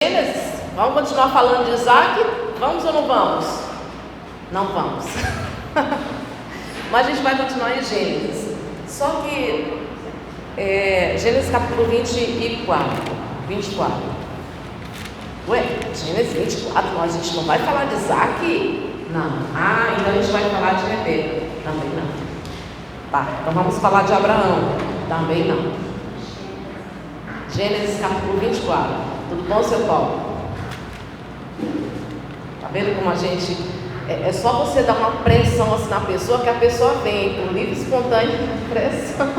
Gênesis, vamos continuar falando de Isaac? Vamos ou não vamos? Não vamos. Mas a gente vai continuar em Gênesis. Só que Gênesis capítulo 24. Ué, Gênesis 24, mas a gente não vai falar de Isaac? Não. Então a gente vai falar de Rebeca. Também não. Tá, então vamos falar de Abraão. Também não. Gênesis capítulo 24. Tudo bom, seu Paulo? Tá vendo como a gente... É só você dar uma pressão assim na pessoa que a pessoa vem, com livre espontânea pressão.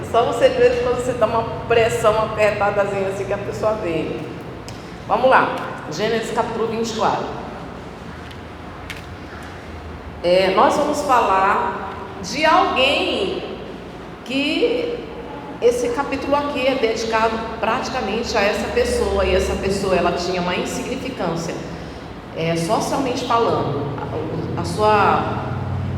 É só você ver quando você dá uma pressão apertadazinha assim que a pessoa vem. Vamos lá, Gênesis capítulo 24. Nós vamos falar de alguém que... Esse capítulo aqui é dedicado praticamente a essa pessoa, e essa pessoa ela tinha uma insignificância, socialmente falando.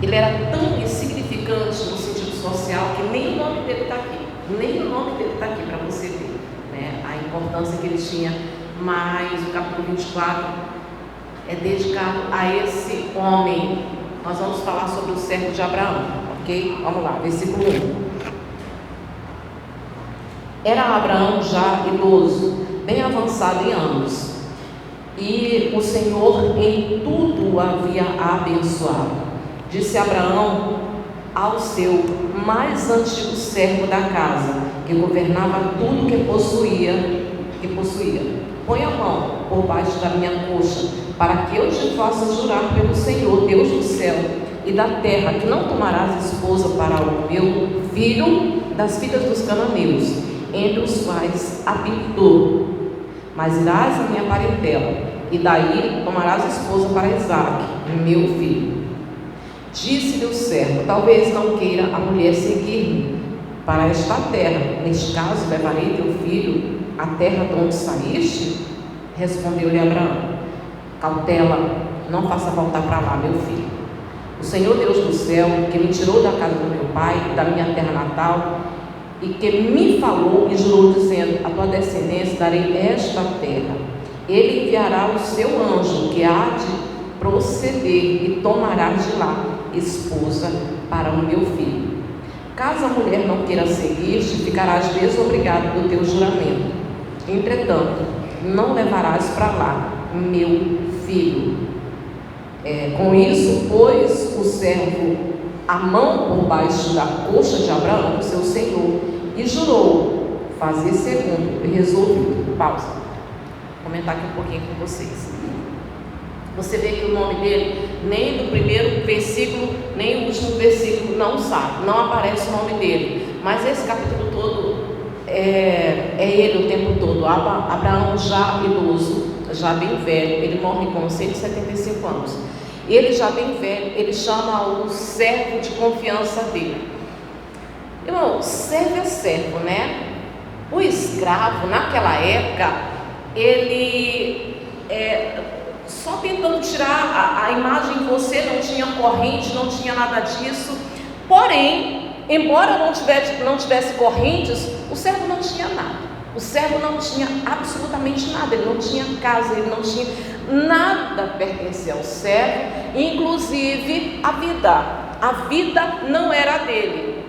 Ele era tão insignificante no sentido social que nem o nome dele está aqui. Nem o nome dele está aqui para você ver, né, a importância que ele tinha. Mas o capítulo 24 é dedicado a esse homem. Nós vamos falar sobre o servo de Abraão, ok? Vamos lá, versículo 1. Era Abraão já idoso, bem avançado em anos, e o Senhor em tudo o havia abençoado. Disse Abraão ao seu mais antigo servo da casa, que governava tudo que possuía: põe a mão por baixo da minha coxa, para que eu te faça jurar pelo Senhor, Deus do céu e da terra, que não tomarás esposa para o meu filho das filhas dos cananeus, entre os quais habitou, mas irás à minha parentela, e daí tomarás esposa para Isaque, meu filho. Disse-lhe o servo: talvez não queira a mulher seguir-me para esta terra, neste caso levarei teu filho à terra de onde saíste? Respondeu-lhe Abraão: cautela, não faça voltar para lá, meu filho. O Senhor Deus do céu, que me tirou da casa do meu pai, da minha terra natal, e que me falou e jurou, dizendo: a tua descendência darei esta terra. Ele enviará o seu anjo, que há de proceder, e tomará de lá esposa para o meu filho. Caso a mulher não queira seguir-te, ficarás desobrigado do teu juramento. Entretanto, não levarás para lá meu filho. Com isso, pôs o servo a mão por baixo da coxa de Abraão, seu senhor, e jurou fazer segundo, e resolveu. Pausa. Vou comentar aqui um pouquinho com vocês. Você vê que o nome dele, nem do primeiro versículo, nem o último versículo, não aparece o nome dele. Mas esse capítulo todo é ele o tempo todo. Abraão já idoso, já bem velho, ele morre com 175 anos. Ele já bem velho, ele chama o servo de confiança dele. Irmão, servo é servo, né? O escravo, naquela época, ele só tentando tirar a imagem de você, não tinha corrente, não tinha nada disso. Porém, embora não tivesse correntes, o servo não tinha nada. O servo não tinha absolutamente nada, ele não tinha casa, ele não tinha nada, pertencia ao servo, inclusive a vida. A vida não era dele.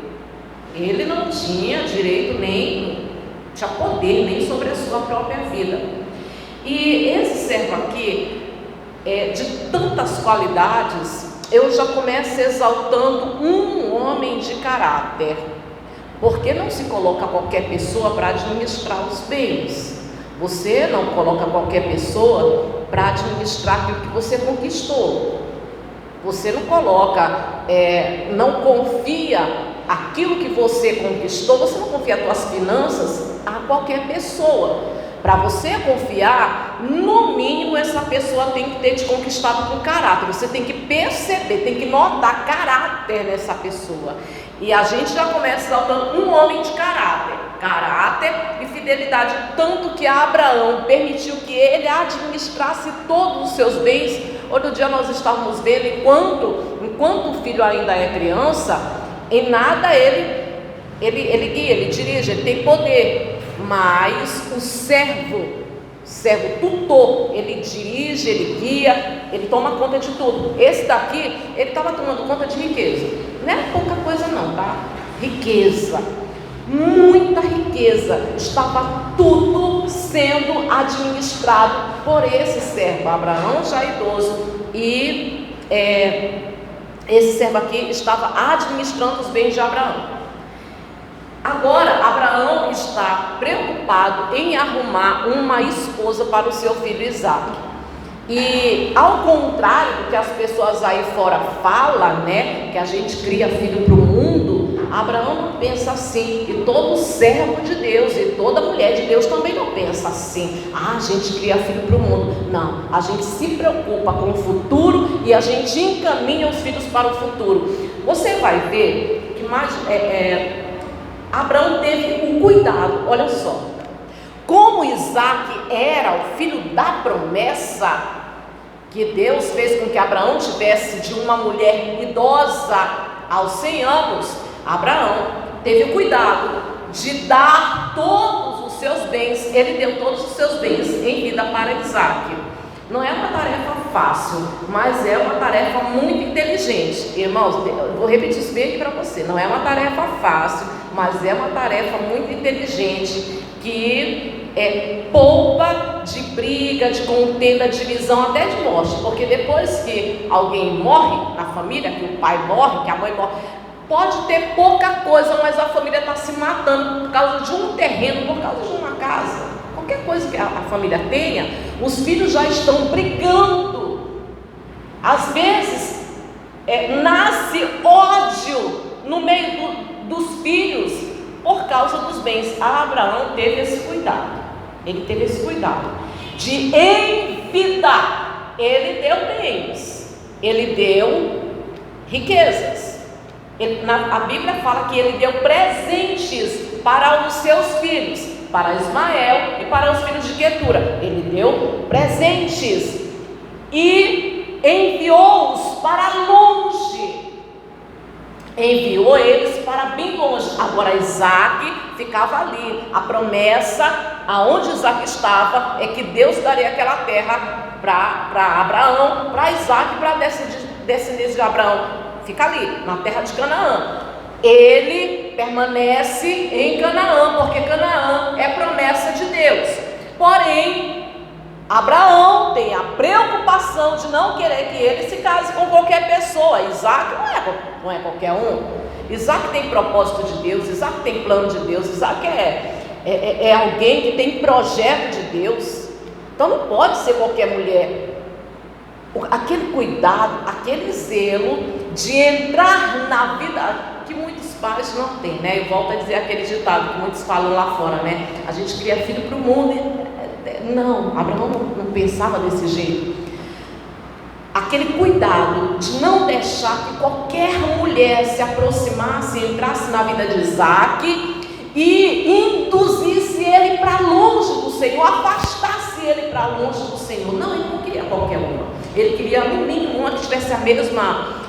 Ele não tinha direito nem, tinha poder nem sobre a sua própria vida. E esse servo aqui, de tantas qualidades, eu já começo exaltando um homem de caráter. Porque não se coloca qualquer pessoa para administrar os bens. Você não coloca qualquer pessoa para administrar aquilo que você conquistou. Você não coloca, não confia aquilo que você conquistou, você não confia as suas finanças a qualquer pessoa. Para você confiar, no mínimo essa pessoa tem que ter te conquistado com caráter. Você tem que perceber, tem que notar caráter nessa pessoa. E a gente já começa exaltando um homem de caráter e fidelidade, tanto que Abraão permitiu que ele administrasse todos os seus bens. Outro dia nós estávamos vendo, enquanto o filho ainda é criança, em nada ele guia, ele dirige, ele tem poder. mas o servo tutor, ele dirige, ele guia, ele toma conta de tudo. Esse daqui, ele estava tomando conta de riqueza. Não é pouca coisa não, tá? Riqueza, muita riqueza, estava tudo sendo administrado por esse servo, Abraão já idoso, e esse servo aqui estava administrando os bens de Abraão. Agora, Abraão está preocupado em arrumar uma esposa para o seu filho Isaque. E ao contrário do que as pessoas aí fora falam, né, que a gente cria filho para o mundo, Abraão não pensa assim. E todo servo de Deus e toda mulher de Deus também não pensa assim. A gente cria filho para o mundo. Não, a gente se preocupa com o futuro e a gente encaminha os filhos para o futuro. Você vai ver que mais Abraão teve um cuidado, olha só, como Isaque era o filho da promessa, que Deus fez com que Abraão tivesse de uma mulher idosa aos 100 anos, Abraão teve o cuidado de dar todos os seus bens, ele deu todos os seus bens em vida para Isaque. Não é uma tarefa fácil, mas é uma tarefa muito inteligente. Irmãos, eu vou repetir isso bem aqui para você. Não é uma tarefa fácil, mas é uma tarefa muito inteligente, que poupa de briga, de contenda, de divisão, até de morte. Porque depois que alguém morre na família, que o pai morre, que a mãe morre, pode ter pouca coisa, mas a família está se matando por causa de um terreno, por causa de uma casa. Qualquer coisa que a família tenha, os filhos já estão brigando. Às vezes nasce ódio no meio dos filhos por causa dos bens. Abraão teve esse cuidado. Ele teve esse cuidado de envidar. Ele deu bens, ele deu riquezas. A Bíblia fala que ele deu presentes para os seus filhos, para Ismael e para os filhos de Quetura. Ele deu presentes e enviou-os para longe. Enviou eles para bem longe. Agora Isaque ficava ali. A promessa, aonde Isaque estava, é que Deus daria aquela terra para Abraão, para Isaque, para a descendência de Abraão. Fica ali, na terra de Canaã. Ele permanece em Canaã, porque Canaã é promessa de Deus. Porém, Abraão tem a preocupação de não querer que ele se case com qualquer pessoa. Isaque não é qualquer um. Isaque tem propósito de Deus, Isaque tem plano de Deus, Isaque é alguém que tem projeto de Deus. Então não pode ser qualquer mulher. Aquele cuidado, aquele zelo de entrar na vida que muitos pais não têm, né? Eu volto a dizer aquele ditado que muitos falam lá fora, né? A gente cria filho para o mundo. Não, Abraão não pensava desse jeito. Aquele cuidado de não deixar que qualquer mulher se aproximasse, entrasse na vida de Isaque e induzisse ele para longe do Senhor, afastasse ele para longe do Senhor. Não, ele não queria qualquer uma. Ele queria no mínimo uma que tivesse a mesma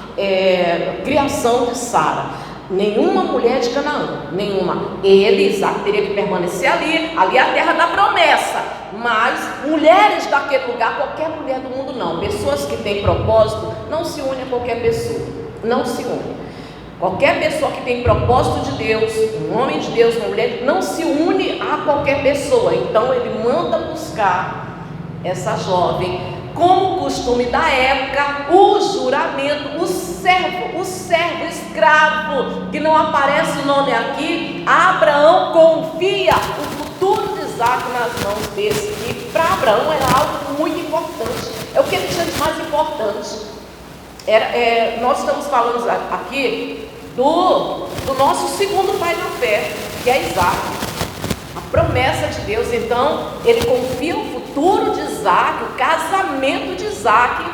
criação de Sara. Nenhuma mulher de Canaã, nenhuma. Ele, Isaque, teria que permanecer ali é a terra da promessa. Mas mulheres daquele lugar, qualquer mulher do mundo não. Pessoas que têm propósito não se unem a qualquer pessoa. Não se unem. Qualquer pessoa que tem propósito de Deus, um homem de Deus, uma mulher, não se une a qualquer pessoa. Então ele manda buscar essa jovem. Como costume da época, o juramento, o servo escravo, que não aparece o nome aqui, Abraão confia o futuro de Isaque nas mãos desse, que para Abraão era algo muito importante, é o que ele tinha de mais importante. Nós estamos falando aqui do nosso segundo pai na fé, que é Isaque. A promessa de Deus. Então ele confia o futuro de Isaque, o casamento de Isaque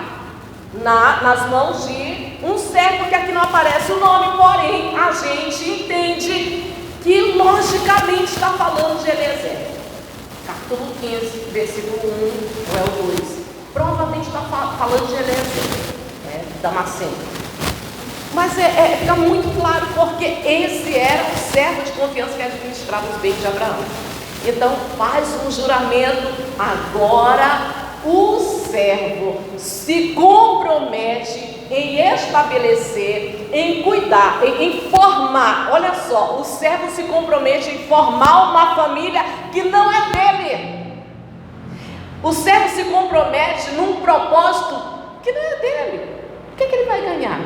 nas mãos de um servo que aqui não aparece o nome, porém a gente entende que logicamente está falando de Eliezer. Capítulo 15, versículo 1 ou é o 2, provavelmente está falando de Eliezer, Damasceno. Mas fica muito claro porque esse era o servo de confiança que administrava os bens de Abraão. Então faz um juramento. Agora o servo se compromete em estabelecer, em cuidar, em formar. Olha só, o servo se compromete em formar uma família que não é dele. O servo se compromete num propósito que não é dele. O que ele vai ganhar?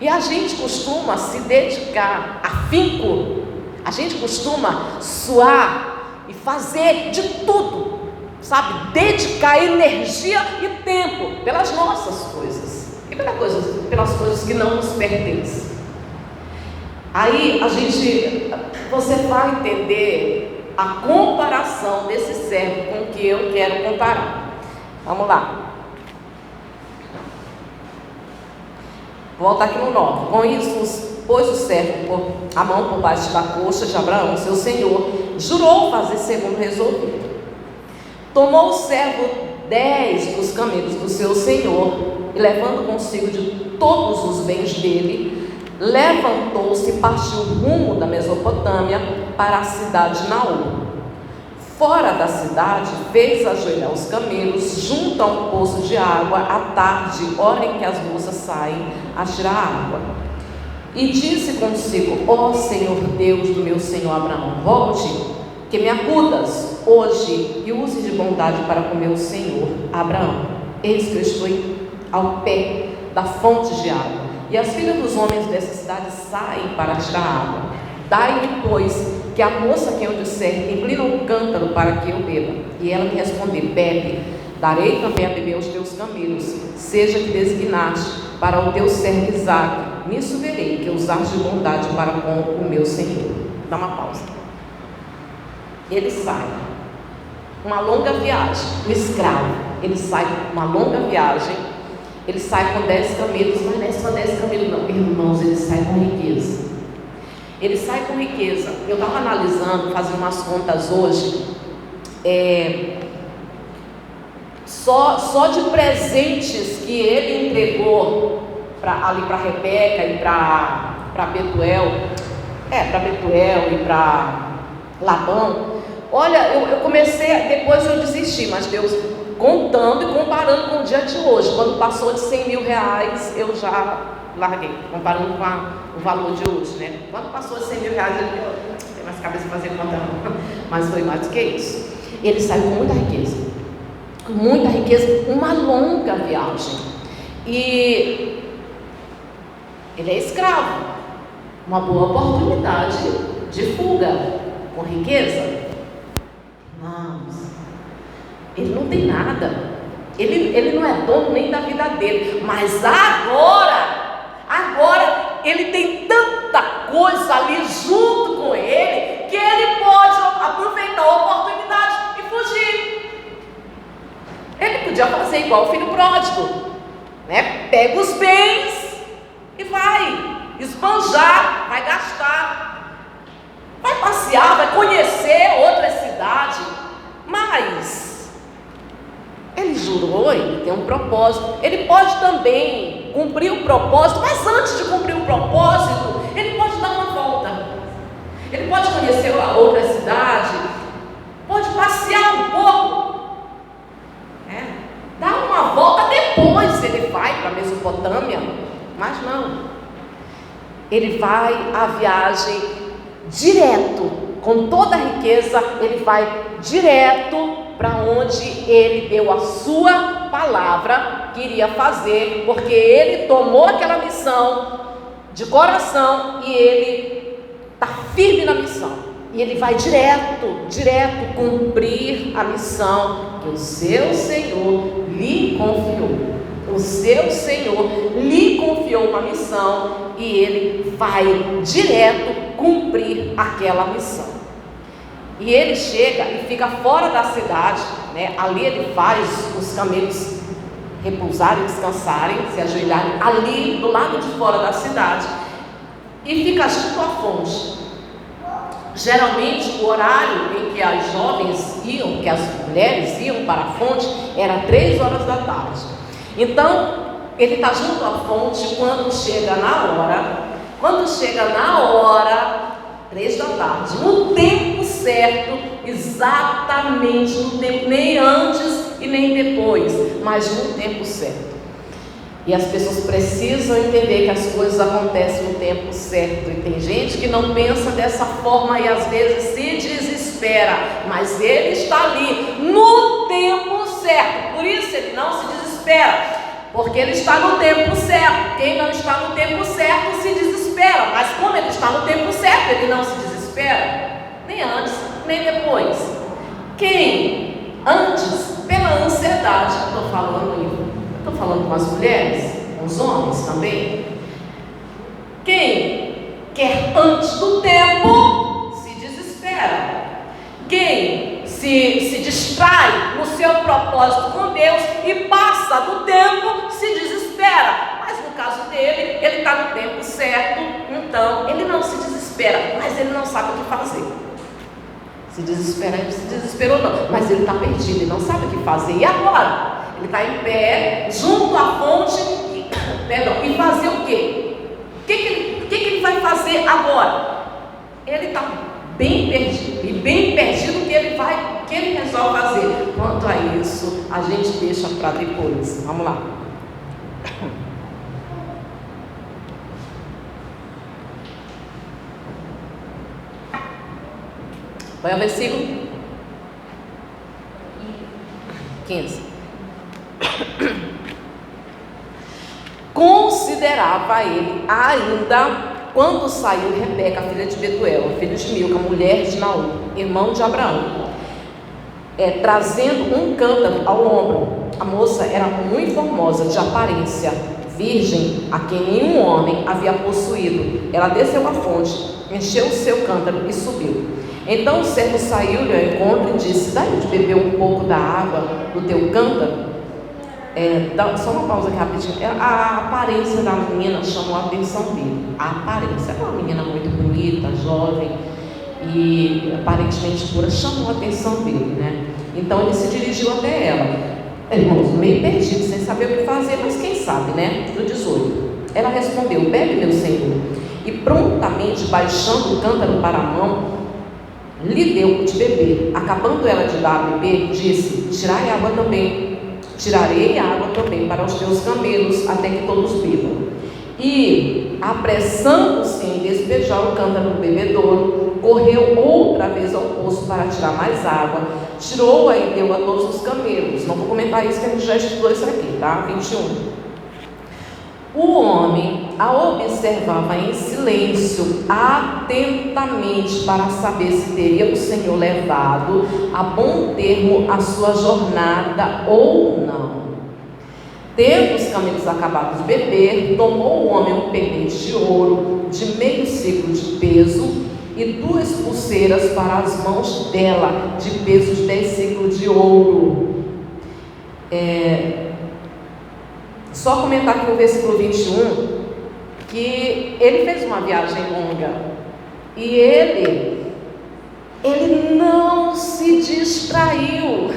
E a gente costuma se dedicar afinco, a gente costuma suar e fazer de tudo, sabe? Dedicar energia e tempo pelas nossas coisas e pelas coisas que não nos pertencem. Aí você vai entender a comparação desse servo com o que eu quero comparar. Vamos lá. Volta aqui no 9. Com isso, pôs o servo a mão por baixo da coxa de Abraão, seu senhor, jurou fazer segundo resolvido. Tomou o servo 10 dos camelos do seu senhor, e levando consigo de todos os bens dele, levantou-se e partiu rumo da Mesopotâmia para a cidade de Naú. Fora da cidade, fez ajoelhar os camelos junto a um poço de água à tarde, hora em que as moças saem a tirar água. E disse consigo: ó Senhor Deus do meu senhor Abraão, volte, que me acudas hoje e use de bondade para com meu senhor Abraão. Eis que eu estou ao pé da fonte de água, e as filhas dos homens dessa cidade saem para tirar água. Dai-me, pois, que a moça que eu disser, inclina um cântaro para que eu beba. E ela me respondeu: bebe, darei também a beber aos teus camelos, seja que designaste para o teu servo Isaque. Nisso verei que usaste de bondade para com o meu senhor. Dá uma pausa. Ele sai, uma longa viagem, o escravo, ele sai uma longa viagem, ele sai com 10 camelos, mas não é só 10 camelos não, irmãos, ele sai com riqueza. Ele sai com riqueza. Eu estava analisando, fazendo umas contas hoje, só de presentes que ele entregou ali para Rebeca e para Betuel, e para Labão. Olha, eu comecei, depois eu desisti, mas Deus, contando e comparando com o dia de hoje, quando passou de 100 mil reais, eu já larguei, comparando com o valor de hoje, né? Quando passou de 100 mil reais, eu não tenho mais cabeça para fazer conta não, mas foi mais do que isso. Ele saiu com muita riqueza, uma longa viagem, e ele é escravo, uma boa oportunidade de fuga com riqueza. Vamos, ele não tem nada, ele não é dono nem da vida dele, mas agora ele tem tanta coisa ali junto com ele, que ele pode aproveitar a oportunidade e fugir. Ele podia fazer igual o filho pródigo, né? Pega os bens e vai esbanjar, vai gastar, vai passear, vai conhecer outra cidade, mas ele jurou, ele tem um propósito. Ele pode também cumprir o propósito, mas antes de cumprir o propósito, ele pode dar uma volta. Ele pode conhecer a outra cidade, pode passear um pouco, dar uma volta, depois ele vai para a Mesopotâmia, mas não. Ele vai à viagem direto, com toda a riqueza, ele vai direto para onde ele deu a sua palavra que iria fazer, porque ele tomou aquela missão de coração e ele está firme na missão. E ele vai direto cumprir a missão que o seu Senhor lhe confiou. O seu Senhor lhe confiou uma missão e ele vai direto cumprir aquela missão. E ele chega e fica fora da cidade, né? Ali ele faz os camelos repousarem, descansarem, se ajoelharem ali do lado de fora da cidade, e fica junto à fonte. Geralmente o horário em que as jovens iam, que as mulheres iam para a fonte, era 3 horas da tarde. Então ele está junto à fonte quando chega na hora, 3 da tarde, no tempo certo, certo, exatamente no tempo, nem antes e nem depois, mas no tempo certo. E as pessoas precisam entender que as coisas acontecem no tempo certo. E tem gente que não pensa dessa forma e às vezes se desespera, mas ele está ali no tempo certo. Por isso ele não se desespera, porque ele está no tempo certo. Quem não está no tempo certo se desespera, mas como ele está no tempo certo, ele não se desespera, nem antes, nem depois. Quem antes, pela ansiedade, estou falando com as mulheres, com os homens também. Quem quer antes do tempo se desespera. Quem se distrai no seu propósito com Deus e passa do tempo se desespera. Mas no caso dele, ele está no tempo certo, então ele não se desespera, mas ele não sabe o que fazer. Se desespera, ele se desesperou não, mas ele está perdido, ele não sabe o que fazer. E agora? Ele está em pé, junto à fonte, e fazer o quê? O que ele vai fazer agora? Ele está bem perdido, e bem perdido o que ele resolve fazer. Quanto a isso, a gente deixa para depois. Vamos lá. Vai ao versículo 15. Considerava ele ainda quando saiu Rebeca, filha de Betuel, filho de Milca, mulher de Naú, irmão de Abraão, trazendo um cântaro ao ombro. A moça era muito formosa de aparência, virgem, a quem nenhum homem havia possuído. Ela desceu à fonte, encheu o seu cântaro e subiu. Então o servo saiu-lhe ao encontro e disse: dá-lhe de beber um pouco da água do teu cântaro. Só uma pausa aqui rapidinho. A aparência da menina chamou a atenção dele. A aparência, era uma menina muito bonita, jovem e aparentemente pura, chamou a atenção dele, né? Então ele se dirigiu até ela. Irmãos, meio perdido, sem saber o que fazer, mas quem sabe, né? No 18. Ela respondeu: bebe, meu senhor. E prontamente, baixando o cântaro para a mão, lhe deu de beber. Acabando ela de dar a beber, disse: tirarei água também para os teus camelos, até que todos bebam. E, apressando-se em despejar o cântaro no bebedouro, correu outra vez ao poço para tirar mais água, tirou-a e deu a todos os camelos. Não vou comentar isso, que a gente já estudou isso aqui, tá? 21. O homem a observava em silêncio, atentamente, para saber se teria o Senhor levado a bom termo a sua jornada ou não. Tendo os camelos acabado de beber, tomou o homem um pendente de ouro de meio ciclo de peso e 2 pulseiras para as mãos dela, de peso de 10 ciclos de ouro. Só comentar aqui no versículo 21, que ele fez uma viagem longa e ele não se distraiu.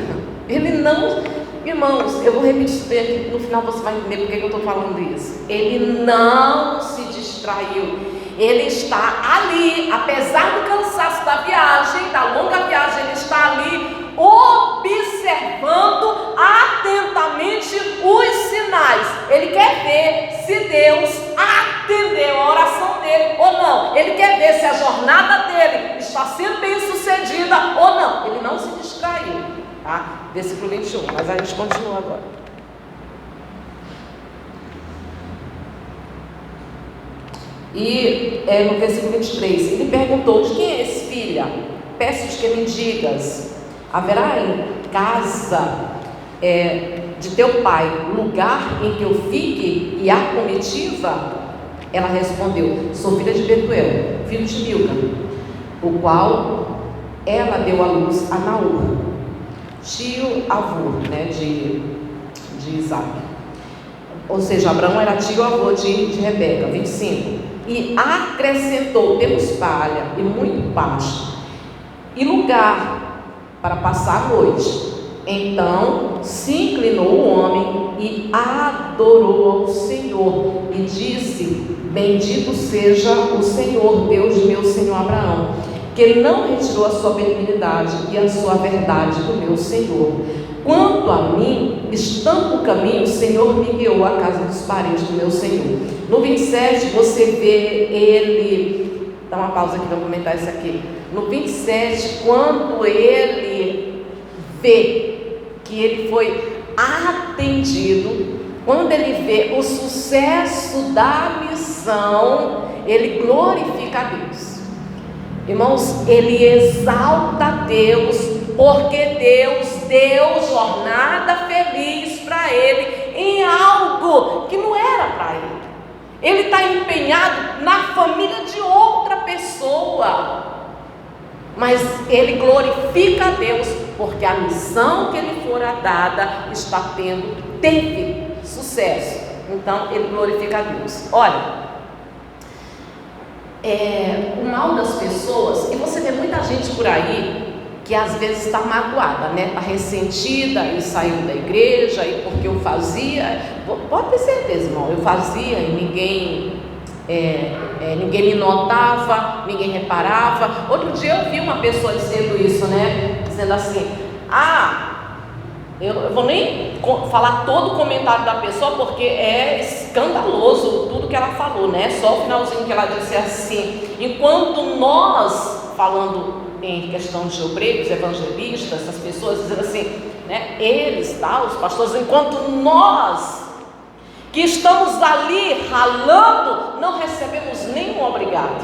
Ele não, irmãos, eu vou repetir isso bem aqui, no final você vai entender por que eu estou falando isso. Ele não se distraiu. Ele está ali, apesar do cansaço da viagem, da longa viagem, ele está ali observando atentamente os sinais. Ele quer ver se Deus atendeu a oração dele ou não. Ele quer ver se a jornada dele está sendo bem sucedida ou não. Ele não se distraiu, tá? Versículo 21, mas a gente continua agora. E no versículo 23, ele perguntou: de quem és filha? Peço-te que me digas, haverá em casa de teu pai lugar em que eu fique e há comitiva? Ela respondeu: sou filha de Betuel, filho de Milca, o qual ela deu à luz a Naú, tio-avô, né, de Isaac. Ou seja, Abraão era tio-avô de Rebeca. 25. E acrescentou: temos palha e muito pasto e lugar para passar a noite. Então se inclinou o homem e adorou ao Senhor e disse: bendito seja o Senhor, Deus de meu senhor Abraão, que não retirou a sua benignidade e a sua verdade do meu Senhor. Quanto a mim, estando no caminho, o Senhor me guiou à casa dos parentes do meu Senhor. No 27, você vê ele, dá uma pausa aqui para comentar isso aqui. No 27, quando ele vê que ele foi atendido, quando ele vê o sucesso da missão, ele glorifica a Deus. Irmãos, ele exalta a Deus, porque Deus deu jornada feliz para ele em algo que não era para ele. Ele está empenhado na família de outra pessoa, mas ele glorifica a Deus, porque a missão que ele fora dada teve sucesso. Então ele glorifica a Deus. Olha, o mal das pessoas, e você vê muita gente por aí que às vezes está magoada, né? Está ressentida e saiu da igreja, e porque eu fazia, pode ter certeza, irmão, eu fazia e ninguém me notava, ninguém reparava. Outro dia eu vi uma pessoa dizendo isso, né? Dizendo assim: eu vou nem falar todo o comentário da pessoa, porque é escandaloso tudo que ela falou, né? Só o finalzinho que ela disse assim: enquanto nós, falando em questão de obreiros, evangelistas, essas pessoas dizendo assim, né? Eles, os pastores, enquanto nós que estamos ali ralando, não recebemos nenhum obrigado.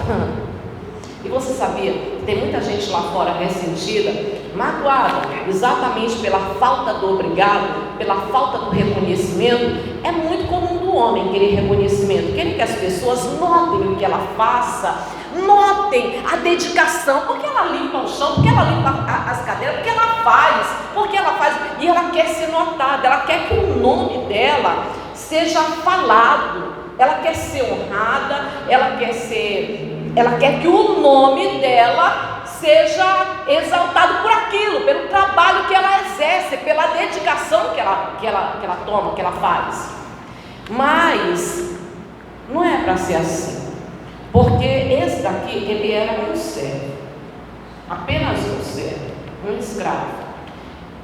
E você sabia que tem muita gente lá fora ressentida, magoada, exatamente pela falta do obrigado, pela falta do reconhecimento? É muito comum do homem querer reconhecimento, querer que as pessoas notem o que ela faça, notem a dedicação, porque ela limpa o chão, porque ela limpa as cadeiras, porque ela faz, e ela quer ser notada, ela quer que o nome dela seja falado, ela quer ser honrada, ela quer que o nome dela seja exaltado por aquilo, pelo trabalho que ela exerce, pela dedicação que ela toma, que ela faz. Mas não é para ser assim, porque esse daqui, ele era um servo, apenas um servo, um escravo.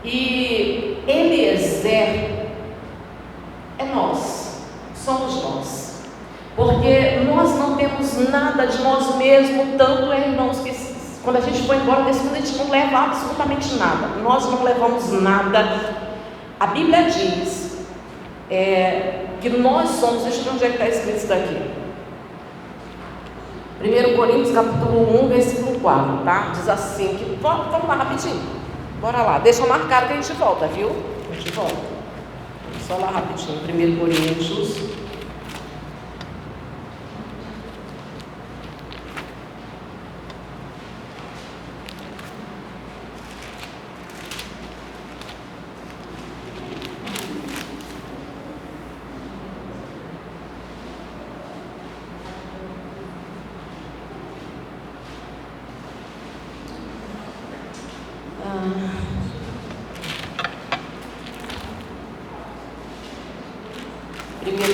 E Eliezer é nós, somos nós, porque nós não temos nada de nós mesmos, tanto irmãos, que quando a gente foi embora desse mundo, a gente não leva absolutamente nada, nós não levamos nada. A Bíblia diz que nós somos, deixa eu ver onde é que está escrito isso daqui, 1 Coríntios capítulo 1, versículo 4, tá? Diz assim, vamos lá rapidinho, bora lá, deixa eu marcar que a gente volta, viu? A gente volta, só lá rapidinho, 1 Coríntios.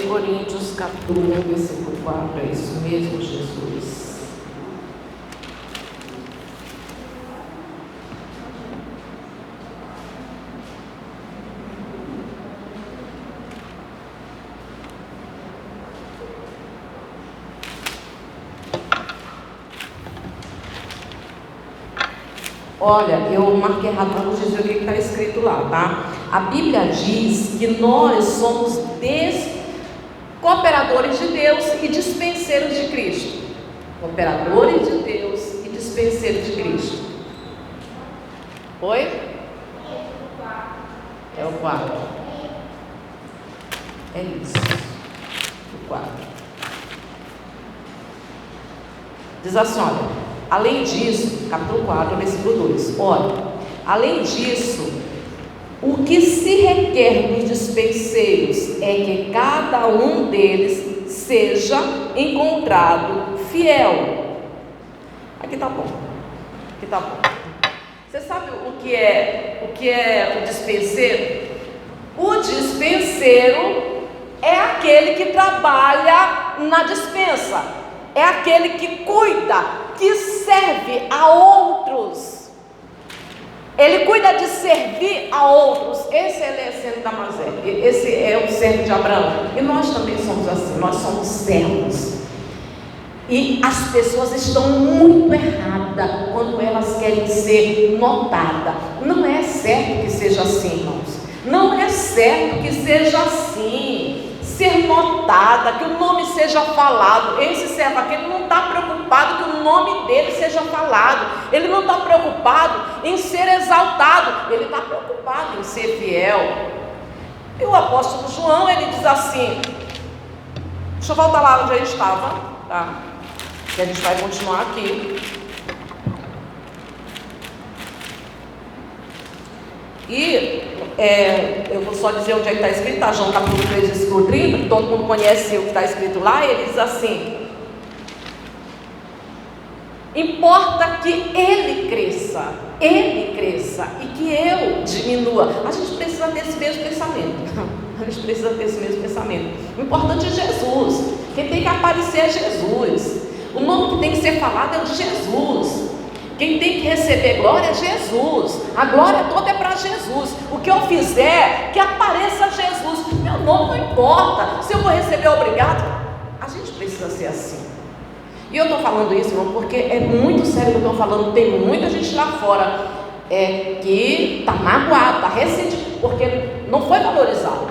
Coríntios capítulo 1, versículo 4, é isso mesmo, Jesus. Olha, eu marquei errado para vos dizer o que está escrito lá, tá? A Bíblia diz que nós somos cooperadores de Deus e dispenseiros de Cristo. Cooperadores de Deus e dispenseiros de Cristo. Oi? É o 4. É isso. O 4. Diz assim, olha, além disso, capítulo 4, versículo 2. Olha, além disso, o que se requer dos dispenseiros é que cada um deles seja encontrado fiel. Aqui tá bom. Aqui tá bom. Você sabe o que é o dispenseiro? O dispenseiro é aquele que trabalha na dispensa. É aquele que cuida, que serve a outros. Ele cuida de servir a outros. Esse é Eliezer de Damasé. Esse é o servo de Abraão. E nós também somos assim. Nós somos servos. E as pessoas estão muito erradas quando elas querem ser notadas. Não é certo que seja assim, irmãos. Não é certo que seja assim. Ser notada, que o nome seja falado. Esse servo aqui, ele não está preocupado que o nome dele seja falado. Ele não está preocupado em ser exaltado. Ele está preocupado em ser fiel. E o apóstolo João, ele diz assim, deixa eu voltar lá onde a gente estava, tá? Que a gente vai continuar aqui. E eu vou só dizer onde é que está escrito, tá? João capítulo 3, versículo 30, todo mundo conhece o que está escrito lá. Ele diz assim: importa que ele cresça e que eu diminua. A gente precisa ter esse mesmo pensamento. A gente precisa ter esse mesmo pensamento. O importante é Jesus. Quem tem que aparecer é Jesus. O nome que tem que ser falado é o de Jesus. Quem tem que receber glória é Jesus. A glória toda é para Jesus. O que eu fizer, que apareça Jesus. Meu nome não importa. Se eu vou receber, obrigado. A gente precisa ser assim. E eu estou falando isso, irmão, porque é muito sério o que eu estou falando. Tem muita gente lá fora que está magoado, está ressentido, porque não foi valorizado,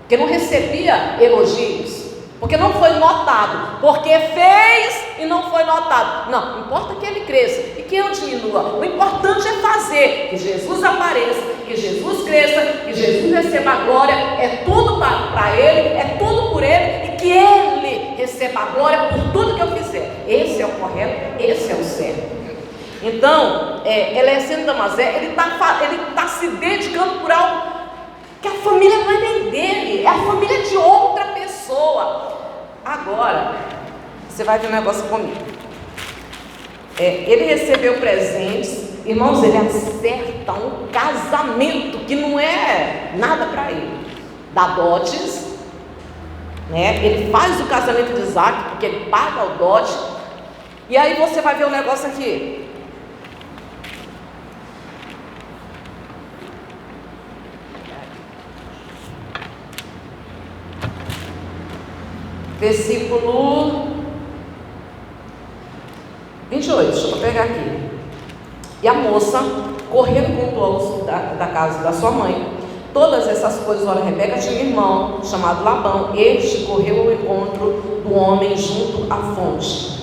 porque não recebia elogios, porque não foi notado, porque fez e não foi notado. Não, importa que ele cresça e que eu diminua. O importante é fazer, que Jesus apareça, que Jesus cresça, que Jesus receba a glória. É tudo para ele, é tudo por ele, e que ele receba a glória por tudo que eu fizer. Esse é o correto, esse é o certo. Então, Eliezer de Damasé, ele está se dedicando por algo que a família não é nem dele, é a família de outra pessoa. Agora, você vai ver um negócio comigo. Ele recebeu presentes, irmãos, ele acerta um casamento que não é nada para ele. Dá dotes, né? Ele faz o casamento de Isaac, porque ele paga o dote. E aí você vai ver um negócio aqui. Versículo 28, deixa eu pegar aqui. E a moça, correndo junto da casa da sua mãe, todas essas coisas, ora, Rebeca tinha um irmão chamado Labão. Este correu ao encontro do homem junto à fonte.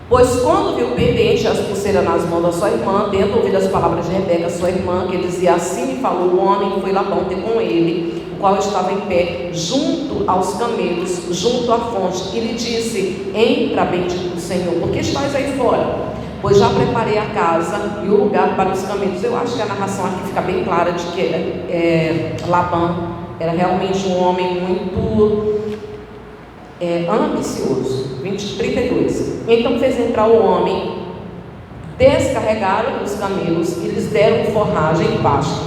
Pois quando viu pendente as pulseiras nas mãos da sua irmã, tendo ouvido as palavras de Rebeca, sua irmã, que dizia: assim me falou o homem, foi Labão ter com ele, o qual estava em pé, junto aos camelos, junto à fonte, e lhe disse: entra, bendito do Senhor, porque estás aí fora? Pois já preparei a casa e o lugar para os camelos. Eu acho que a narração aqui fica bem clara de que Labão era realmente um homem muito ambicioso. 32. Então fez entrar o homem, descarregaram os camelos e lhes deram forragem e pasto.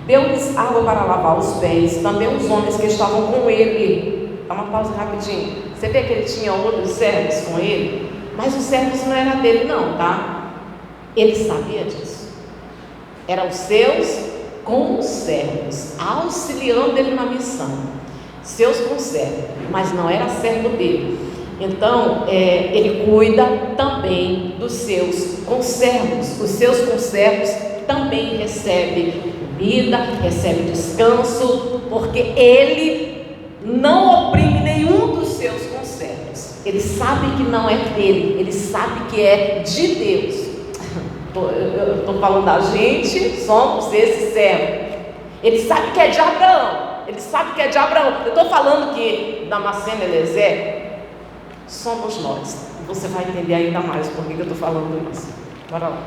Deu-lhes água para lavar os pés, também os homens que estavam com ele. Dá uma pausa rapidinho. Você vê que ele tinha outros servos com ele, mas os servos não eram dele não, tá? Ele sabia disso. Eram os seus conservos, auxiliando ele na missão. Seus conservos, mas não era servo dele. Então, ele cuida também dos seus conservos. Os seus conservos também recebem comida, recebem descanso, porque ele não oprime nenhum dos seus conservos. Ele sabe que não é dele, ele sabe que é de Deus. Eu estou falando da gente, somos esse servo. Ele sabe que é de Abraão. Ele sabe que é de Abraão. Eu estou falando que Damasceno e Eliezer somos nós. Você vai entender ainda mais por que eu estou falando isso. Bora lá.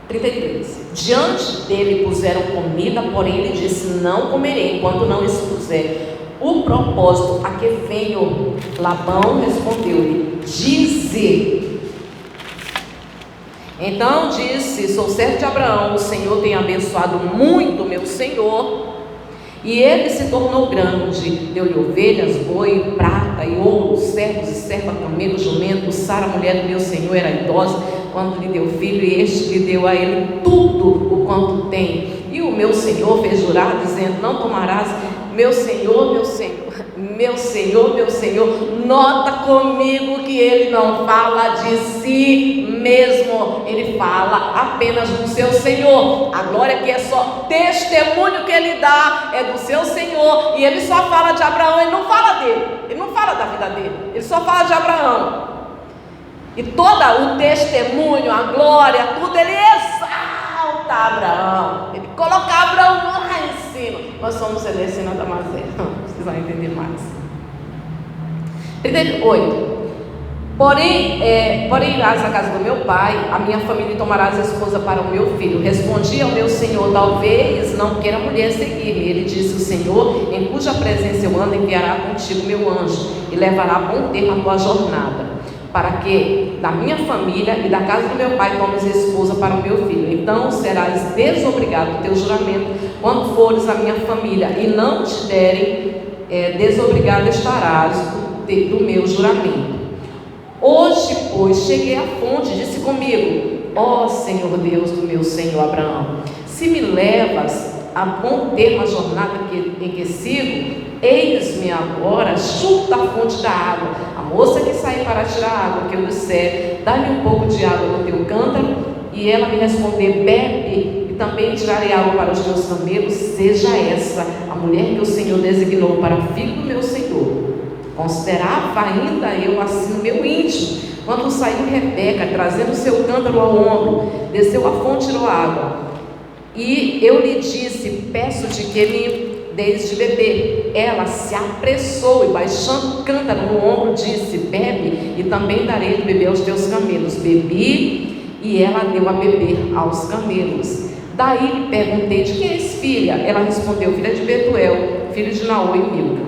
33. Diante dele puseram comida, porém ele disse: não comerei enquanto não expuser o propósito a que venho. Labão respondeu-lhe: dize. Então disse: sou servo de Abraão, o Senhor tem abençoado muito meu senhor, E ele se tornou grande, deu-lhe ovelhas, boi, prata e ouro, servos e servas, camelos, jumentos. Sara, mulher do meu senhor, era idosa quando lhe deu filho, e este lhe deu a ele tudo o quanto tem. E o meu senhor fez jurar, dizendo: não tomarás, meu senhor, meu senhor, meu senhor, meu senhor. Nota comigo que ele não fala de si mesmo, ele fala apenas do seu Senhor. A glória que é só testemunho que ele dá é do seu Senhor, e ele só fala de Abraão, ele não fala dele, ele não fala da vida dele, ele só fala de Abraão. E todo o testemunho, a glória, tudo, ele exalta Abraão, ele coloca Abraão lá em cima. Nós somos Celestina da Mazé, vocês vão entender mais. 38. Porém irás à casa do meu pai, a minha família, e tomarás esposa para o meu filho. Respondi ao meu senhor: talvez não queira a mulher seguir-me. Ele disse: o Senhor, em cuja presença eu ando, enviará contigo meu anjo, e levará a bom termo a tua jornada, para que da minha família e da casa do meu pai tomes esposa para o meu filho. Então serás desobrigado do teu juramento quando fores à minha família, e não te derem desobrigado estarás do meu juramento. Hoje, pois, cheguei à fonte, disse comigo: ó Senhor Deus do meu senhor Abraão, se me levas a bom termo a jornada em que sigo, eis-me agora junto à fonte da água. A moça que sair para tirar água, que eu disser: dá-me um pouco de água no teu cântaro, e ela me responder: bebe, e também tirarei água para os meus camelos, seja essa a mulher que o Senhor designou para filho do meu Senhor. Considerava ainda eu assim no meu íntimo, quando saiu Rebeca, trazendo seu cântaro ao ombro, desceu à fonte e tirou água. E eu lhe disse: peço-te que me deis de beber. Ela se apressou e, baixando o cântaro no ombro, disse: bebe, e também darei de beber aos teus camelos. Bebi, e ela deu a beber aos camelos. Daí lhe perguntei: de quem és filha? Ela respondeu: filha de Betuel, filho de Naor e Milca.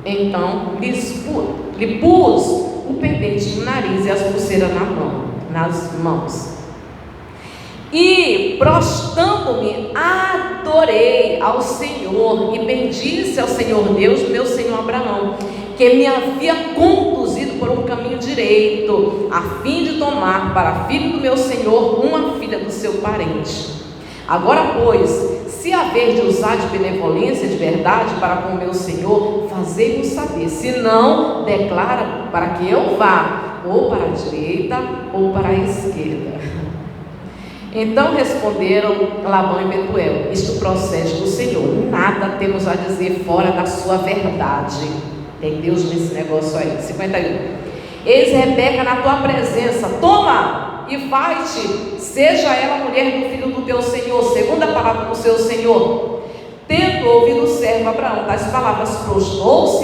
Então lhe pus o pendente no nariz e as pulseiras nas mãos. E prostrando-me, adorei ao Senhor, e bendisse ao Senhor Deus, meu senhor Abraão, que me havia conduzido por um caminho direito, a fim de tomar para filho do meu senhor uma filha do seu parente. Agora, pois, se haver de usar de benevolência, de verdade para com o meu senhor, fazei-mo saber. Se não, declara para que eu vá, ou para a direita, ou para a esquerda. Então responderam Labão e Betuel: isto procede do Senhor, nada temos a dizer fora da sua verdade. Tem Deus nesse negócio aí. 51. Eis Rebeca na tua presença, toma e vai-te, seja ela mulher do filho do teu senhor, segundo a palavra do seu senhor. Tendo ouvido o servo Abraão tais palavras, prostrou-se